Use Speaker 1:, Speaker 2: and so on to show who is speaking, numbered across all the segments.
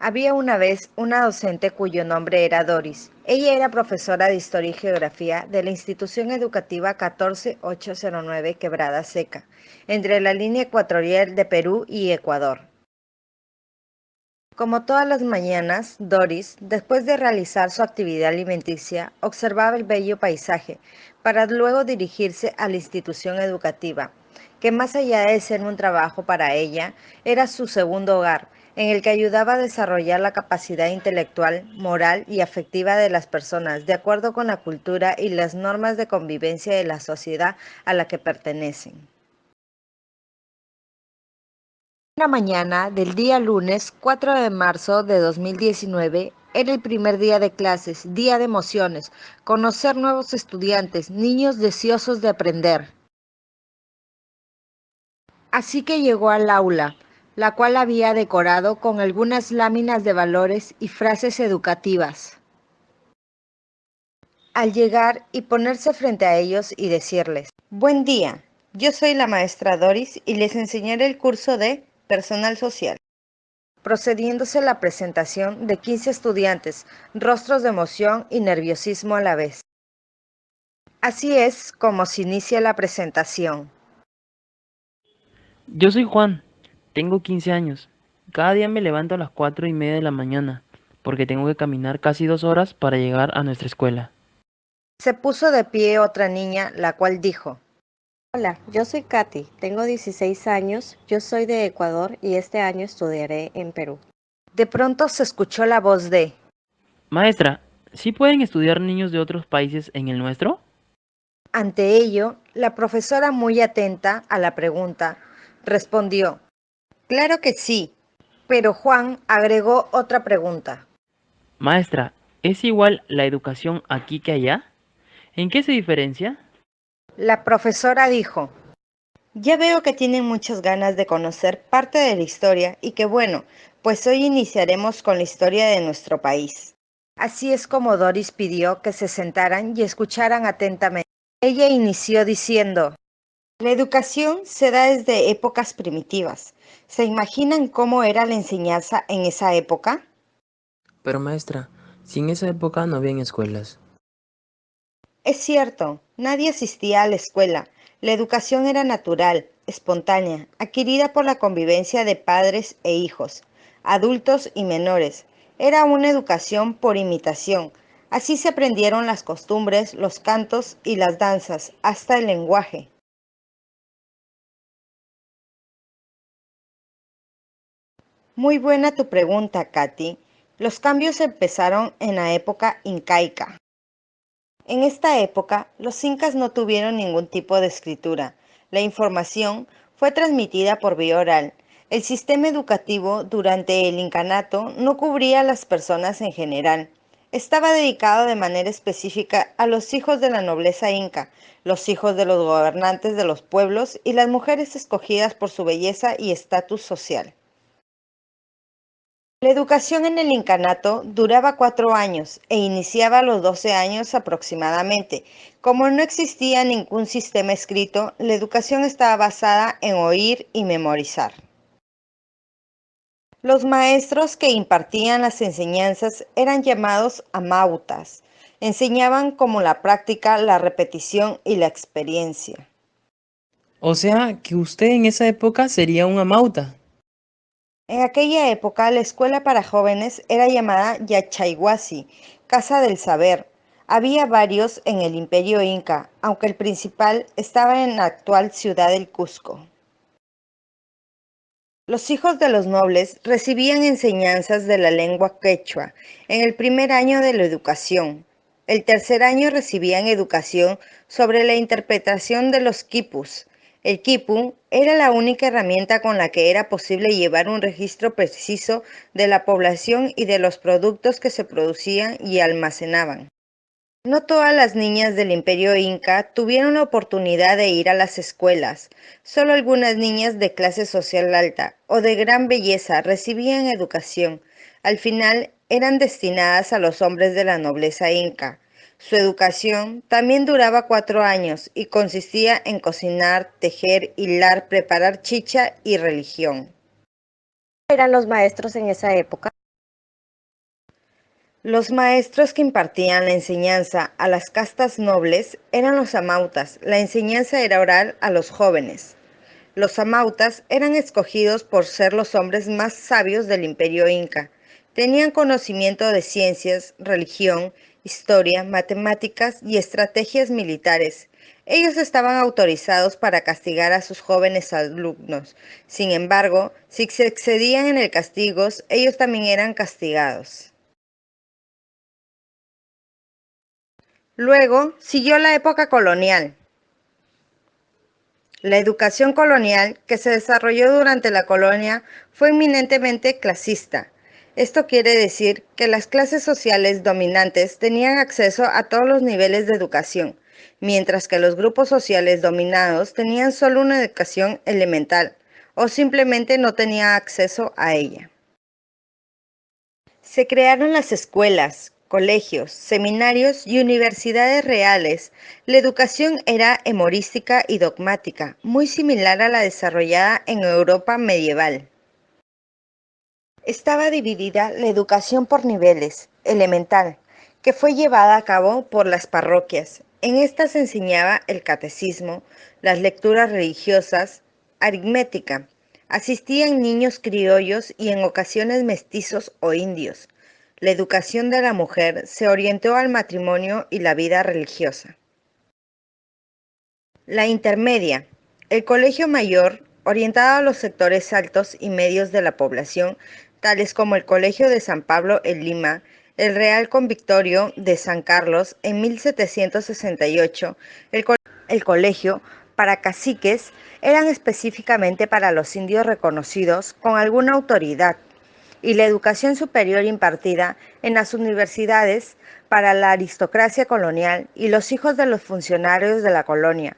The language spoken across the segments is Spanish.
Speaker 1: Había una vez una docente cuyo nombre era Doris. Ella era profesora de Historia y Geografía de la Institución Educativa 14809 Quebrada Seca, entre la línea ecuatorial de Perú y Ecuador. Como todas las mañanas, Doris, después de realizar su actividad alimenticia, observaba el bello paisaje, para luego dirigirse a la institución educativa, que más allá de ser un trabajo para ella, era su segundo hogar, en el que ayudaba a desarrollar la capacidad intelectual, moral y afectiva de las personas, de acuerdo con la cultura y las normas de convivencia de la sociedad a la que pertenecen. La mañana del día lunes 4 de marzo de 2019 era el primer día de clases, día de emociones, conocer nuevos estudiantes, niños deseosos de aprender. Así que llegó al aula, la cual había decorado con algunas láminas de valores y frases educativas. Al llegar y ponerse frente a ellos y decirles: Buen día, yo soy la maestra Doris y les enseñaré el curso de Personal Social. Procediéndose la presentación de 15 estudiantes, rostros de emoción y nerviosismo a la vez. Así es como se inicia la presentación.
Speaker 2: Yo soy Juan, tengo 15 años. Cada día me levanto a las 4:30 de la mañana, porque tengo que caminar casi 2 horas para llegar a nuestra escuela.
Speaker 1: Se puso de pie otra niña, la cual dijo:
Speaker 3: Hola, yo soy Katy, tengo 16 años, yo soy de Ecuador y este año estudiaré en Perú.
Speaker 1: De pronto se escuchó la voz de:
Speaker 2: Maestra, ¿sí pueden estudiar niños de otros países en el nuestro?
Speaker 1: Ante ello, la profesora, muy atenta a la pregunta, respondió: Claro que sí. Pero Juan agregó otra pregunta.
Speaker 2: Maestra, ¿es igual la educación aquí que allá? ¿En qué se diferencia?
Speaker 1: La profesora dijo: Ya veo que tienen muchas ganas de conocer parte de la historia y que bueno, pues hoy iniciaremos con la historia de nuestro país. Así es como Doris pidió que se sentaran y escucharan atentamente. Ella inició diciendo: La educación se da desde épocas primitivas. ¿Se imaginan cómo era la enseñanza en esa época?
Speaker 4: Pero maestra, si en esa época no habían escuelas.
Speaker 1: Es cierto, nadie asistía a la escuela. La educación era natural, espontánea, adquirida por la convivencia de padres e hijos, adultos y menores. Era una educación por imitación. Así se aprendieron las costumbres, los cantos y las danzas, hasta el lenguaje. Muy buena tu pregunta, Katy. Los cambios empezaron en la época incaica. En esta época, los incas no tuvieron ningún tipo de escritura. La información fue transmitida por vía oral. El sistema educativo durante el incanato no cubría a las personas en general. Estaba dedicado de manera específica a los hijos de la nobleza inca, los hijos de los gobernantes de los pueblos y las mujeres escogidas por su belleza y estatus social. La educación en el incanato duraba 4 años e iniciaba a los 12 años aproximadamente. Como no existía ningún sistema escrito, la educación estaba basada en oír y memorizar. Los maestros que impartían las enseñanzas eran llamados amautas. Enseñaban como la práctica, la repetición y la experiencia.
Speaker 4: O sea, que usted en esa época sería un amauta.
Speaker 1: En aquella época, la escuela para jóvenes era llamada Yachayhuasi, Casa del Saber. Había varios en el Imperio Inca, aunque el principal estaba en la actual ciudad del Cusco. Los hijos de los nobles recibían enseñanzas de la lengua quechua en el primer año de la educación. El tercer año recibían educación sobre la interpretación de los quipus. El quipu era la única herramienta con la que era posible llevar un registro preciso de la población y de los productos que se producían y almacenaban. No todas las niñas del Imperio Inca tuvieron la oportunidad de ir a las escuelas. Solo algunas niñas de clase social alta o de gran belleza recibían educación. Al final eran destinadas a los hombres de la nobleza inca. Su educación también duraba 4 años y consistía en cocinar, tejer, hilar, preparar chicha y religión.
Speaker 3: ¿Eran los maestros en esa época?
Speaker 1: Los maestros que impartían la enseñanza a las castas nobles eran los amautas. La enseñanza era oral a los jóvenes. Los amautas eran escogidos por ser los hombres más sabios del imperio inca. Tenían conocimiento de ciencias, religión, historia, matemáticas y estrategias militares. Ellos estaban autorizados para castigar a sus jóvenes alumnos. Sin embargo, si se excedían en el castigo, ellos también eran castigados. Luego siguió la época colonial. La educación colonial que se desarrolló durante la colonia fue eminentemente clasista. Esto quiere decir que las clases sociales dominantes tenían acceso a todos los niveles de educación, mientras que los grupos sociales dominados tenían solo una educación elemental o simplemente no tenían acceso a ella. Se crearon las escuelas, colegios, seminarios y universidades reales. La educación era hemorística y dogmática, muy similar a la desarrollada en Europa medieval. Estaba dividida la educación por niveles, elemental, que fue llevada a cabo por las parroquias. En esta se enseñaba el catecismo, las lecturas religiosas, aritmética. Asistían niños criollos y en ocasiones mestizos o indios. La educación de la mujer se orientó al matrimonio y la vida religiosa. La intermedia. El colegio mayor, orientado a los sectores altos y medios de la población, tales como el Colegio de San Pablo en Lima, el Real Convictorio de San Carlos en 1768, el colegio para caciques eran específicamente para los indios reconocidos con alguna autoridad, y la educación superior impartida en las universidades para la aristocracia colonial y los hijos de los funcionarios de la colonia.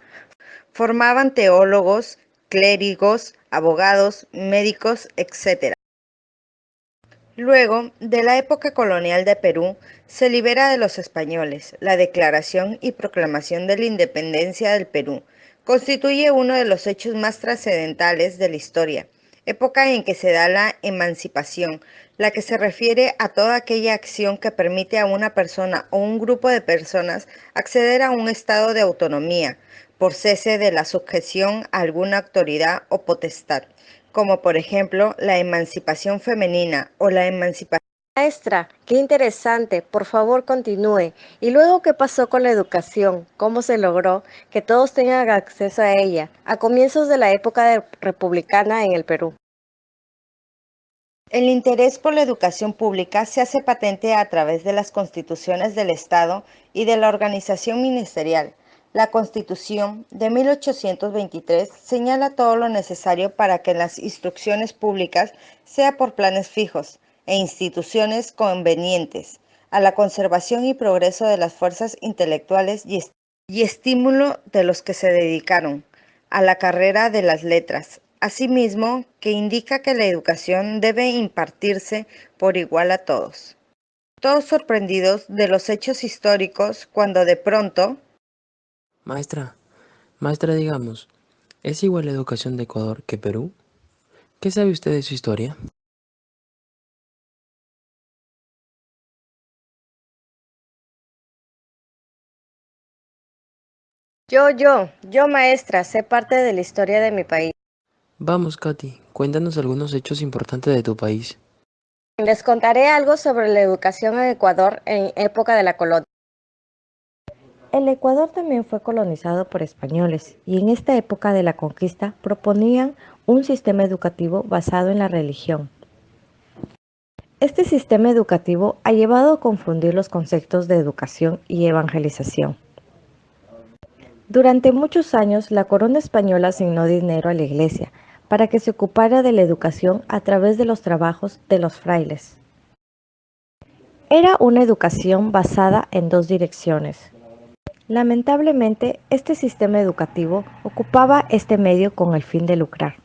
Speaker 1: Formaban teólogos, clérigos, abogados, médicos, etc. Luego de la época colonial de Perú, se libera de los españoles. La Declaración y Proclamación de la Independencia del Perú constituye uno de los hechos más trascendentales de la historia, época en que se da la emancipación, la que se refiere a toda aquella acción que permite a una persona o un grupo de personas acceder a un estado de autonomía, por cese de la sujeción a alguna autoridad o potestad, como por ejemplo la emancipación femenina o la emancipación.
Speaker 3: Maestra, qué interesante. Por favor, continúe. ¿Y luego qué pasó con la educación? ¿Cómo se logró que todos tengan acceso a ella a comienzos de la época republicana en el Perú?
Speaker 1: El interés por la educación pública se hace patente a través de las constituciones del Estado y de la organización ministerial. La Constitución de 1823 señala todo lo necesario para que las instrucciones públicas sea por planes fijos e instituciones convenientes, a la conservación y progreso de las fuerzas intelectuales y estímulo de los que se dedicaron a la carrera de las letras. Asimismo, que indica que la educación debe impartirse por igual a todos. Todos sorprendidos de los hechos históricos cuando de pronto...
Speaker 2: Maestra, digamos, ¿es igual la educación de Ecuador que Perú? ¿Qué sabe usted de su historia?
Speaker 3: Yo, maestra, sé parte de la historia de mi país.
Speaker 2: Vamos, Katy, cuéntanos algunos hechos importantes de tu país.
Speaker 3: Les contaré algo sobre la educación en Ecuador en época de la colonia. El Ecuador también fue colonizado por españoles y en esta época de la conquista proponían un sistema educativo basado en la religión. Este sistema educativo ha llevado a confundir los conceptos de educación y evangelización. Durante muchos años, la corona española asignó dinero a la iglesia para que se ocupara de la educación a través de los trabajos de los frailes. Era una educación basada en dos direcciones. Lamentablemente, este sistema educativo ocupaba este medio con el fin de lucrar.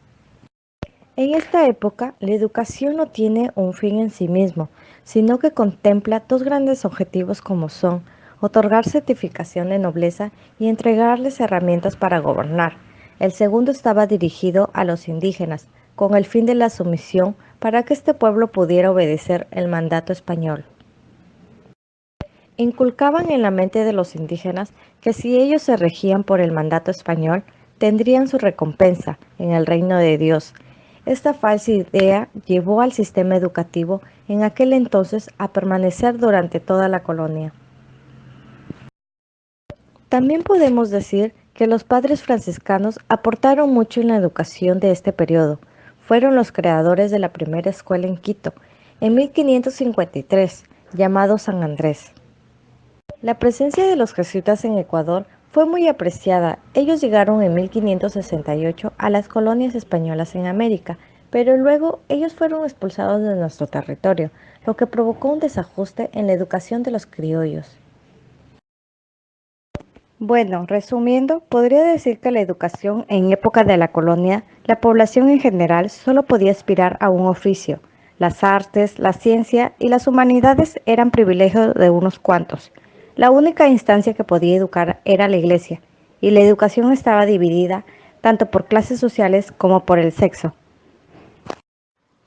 Speaker 3: En esta época, la educación no tiene un fin en sí mismo, sino que contempla dos grandes objetivos como son otorgar certificación de nobleza y entregarles herramientas para gobernar. El segundo estaba dirigido a los indígenas, con el fin de la sumisión para que este pueblo pudiera obedecer el mandato español. Inculcaban en la mente de los indígenas que si ellos se regían por el mandato español, tendrían su recompensa en el reino de Dios. Esta falsa idea llevó al sistema educativo en aquel entonces a permanecer durante toda la colonia. También podemos decir que los padres franciscanos aportaron mucho en la educación de este periodo. Fueron los creadores de la primera escuela en Quito, en 1553, llamado San Andrés. La presencia de los jesuitas en Ecuador fue muy apreciada. Ellos llegaron en 1568 a las colonias españolas en América, pero luego ellos fueron expulsados de nuestro territorio, lo que provocó un desajuste en la educación de los criollos. Bueno, resumiendo, podría decir que la educación en época de la colonia, la población en general solo podía aspirar a un oficio. Las artes, la ciencia y las humanidades eran privilegio de unos cuantos. La única instancia que podía educar era la iglesia, y la educación estaba dividida tanto por clases sociales como por el sexo.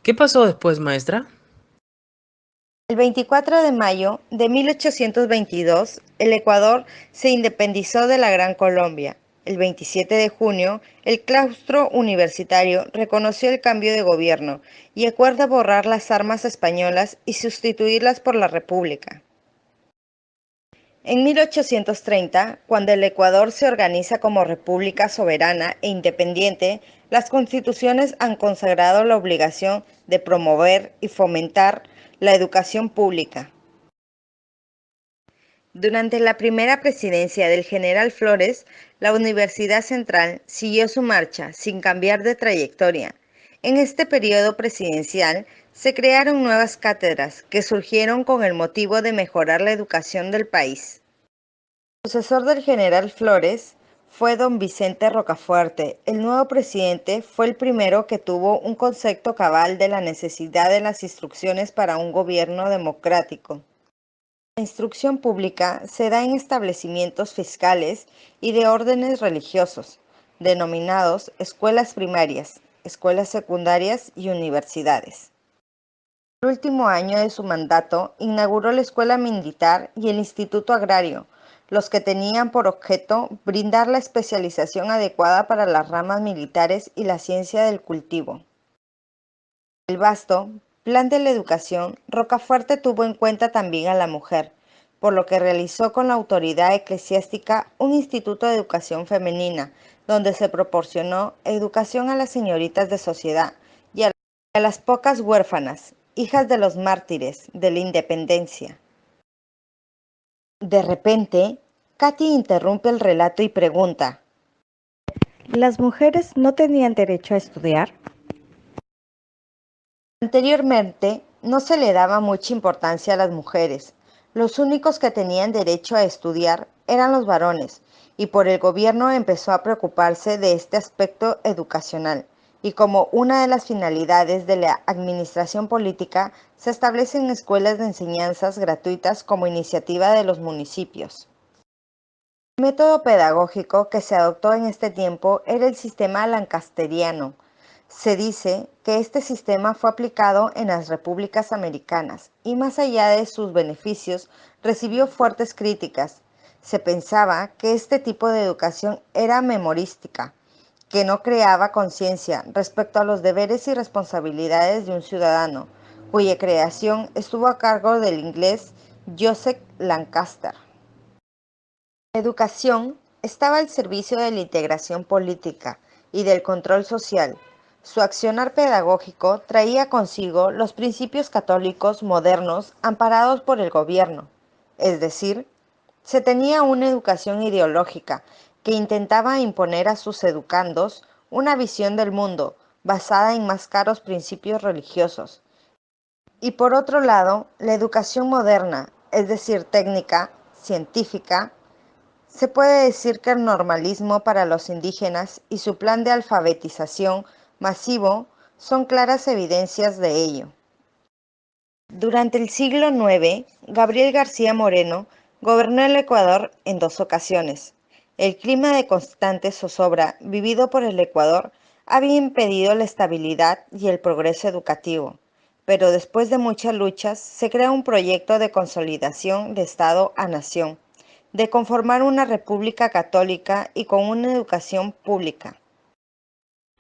Speaker 4: ¿Qué pasó después, maestra?
Speaker 1: El 24 de mayo de 1822, el Ecuador se independizó de la Gran Colombia. El 27 de junio, el claustro universitario reconoció el cambio de gobierno y acuerda borrar las armas españolas y sustituirlas por la República. En 1830, cuando el Ecuador se organiza como república soberana e independiente, las constituciones han consagrado la obligación de promover y fomentar la educación pública. Durante la primera presidencia del general Flores, la Universidad Central siguió su marcha sin cambiar de trayectoria. En este periodo presidencial se crearon nuevas cátedras que surgieron con el motivo de mejorar la educación del país. El sucesor del general Flores fue don Vicente Rocafuerte. El nuevo presidente fue el primero que tuvo un concepto cabal de la necesidad de las instrucciones para un gobierno democrático. La instrucción pública se da en establecimientos fiscales y de órdenes religiosos, denominados escuelas primarias, escuelas secundarias y universidades. En el último año de su mandato, inauguró la Escuela Militar y el Instituto Agrario, los que tenían por objeto brindar la especialización adecuada para las ramas militares y la ciencia del cultivo. El vasto plan de la educación, Rocafuerte tuvo en cuenta también a la mujer, por lo que realizó con la autoridad eclesiástica un instituto de educación femenina, donde se proporcionó educación a las señoritas de sociedad y a las pocas huérfanas, hijas de los mártires de la independencia. De repente, Katy interrumpe el relato y pregunta:
Speaker 3: ¿Las mujeres no tenían derecho a estudiar?
Speaker 1: Anteriormente, no se le daba mucha importancia a las mujeres. Los únicos que tenían derecho a estudiar eran los varones, y por el gobierno empezó a preocuparse de este aspecto educacional, y como una de las finalidades de la administración política, se establecen escuelas de enseñanzas gratuitas como iniciativa de los municipios. El método pedagógico que se adoptó en este tiempo era el sistema lancasteriano. Se dice que este sistema fue aplicado en las repúblicas americanas y más allá de sus beneficios recibió fuertes críticas. Se pensaba que este tipo de educación era memorística, que no creaba conciencia respecto a los deberes y responsabilidades de un ciudadano, cuya creación estuvo a cargo del inglés Joseph Lancaster. La educación estaba al servicio de la integración política y del control social. Su accionar pedagógico traía consigo los principios católicos modernos amparados por el gobierno, es decir, se tenía una educación ideológica que intentaba imponer a sus educandos una visión del mundo basada en más caros principios religiosos. Y por otro lado, la educación moderna, es decir, técnica, científica, se puede decir que el normalismo para los indígenas y su plan de alfabetización masivo son claras evidencias de ello. Durante el siglo IX, Gabriel García Moreno gobernó el Ecuador en 2 ocasiones. El clima de constante zozobra vivido por el Ecuador había impedido la estabilidad y el progreso educativo. pero después de muchas luchas se crea un proyecto de consolidación de Estado a nación, de conformar una república católica y con una educación pública.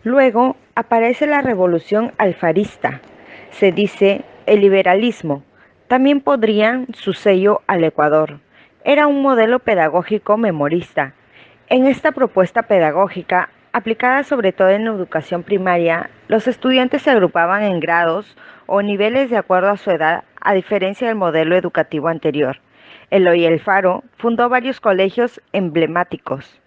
Speaker 1: Luego aparece la revolución alfarista, se dice el liberalismo. También podrían su sello al Ecuador. Era un modelo pedagógico memorista. En esta propuesta pedagógica, aplicada sobre todo en la educación primaria, los estudiantes se agrupaban en grados o niveles de acuerdo a su edad, a diferencia del modelo educativo anterior. Eloy Alfaro fundó varios colegios emblemáticos.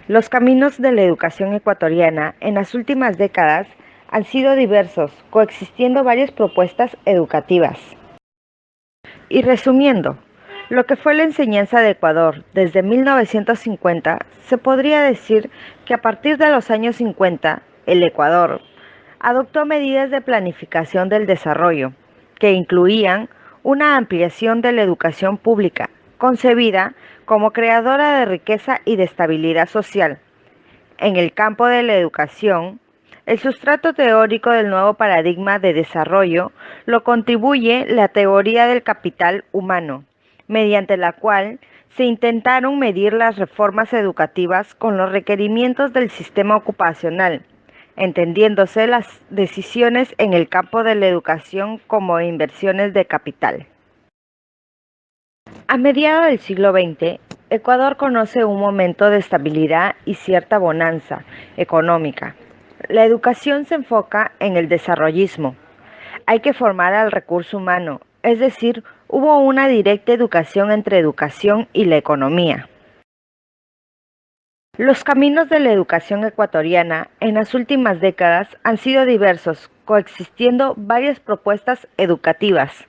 Speaker 1: Los caminos de la educación ecuatoriana en las últimas décadas han sido diversos, coexistiendo varias propuestas educativas. Y resumiendo, lo que fue la enseñanza de Ecuador desde 1950, se podría decir que a partir de los años 50, el Ecuador adoptó medidas de planificación del desarrollo, que incluían una ampliación de la educación pública, concebida como creadora de riqueza y de estabilidad social. En el campo de la educación, el sustrato teórico del nuevo paradigma de desarrollo lo contribuye la teoría del capital humano, mediante la cual se intentaron medir las reformas educativas con los requerimientos del sistema ocupacional, entendiéndose las decisiones en el campo de la educación como inversiones de capital. A mediados del siglo XX, Ecuador conoce un momento de estabilidad y cierta bonanza económica. La educación se enfoca en el desarrollismo. Hay que formar al recurso humano, es decir, hubo una directa educación entre educación y la economía. Los caminos de la educación ecuatoriana en las últimas décadas han sido diversos, coexistiendo varias propuestas educativas.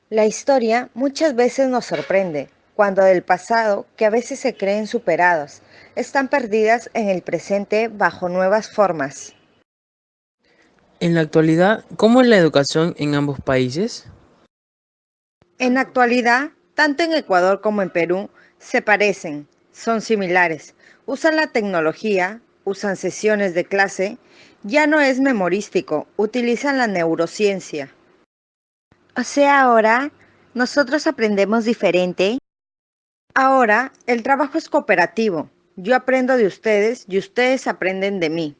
Speaker 1: La historia muchas veces nos sorprende, cuando del pasado, que a veces se creen superados, están perdidas en el presente bajo nuevas formas.
Speaker 4: En la actualidad, ¿cómo es la educación en ambos países?
Speaker 1: En la actualidad, tanto en Ecuador como en Perú, se parecen, son similares, usan la tecnología, usan sesiones de clase, ya no es memorístico, utilizan la neurociencia. O sea, ahora nosotros aprendemos diferente. Ahora el trabajo es cooperativo. Yo aprendo de ustedes y ustedes aprenden de mí.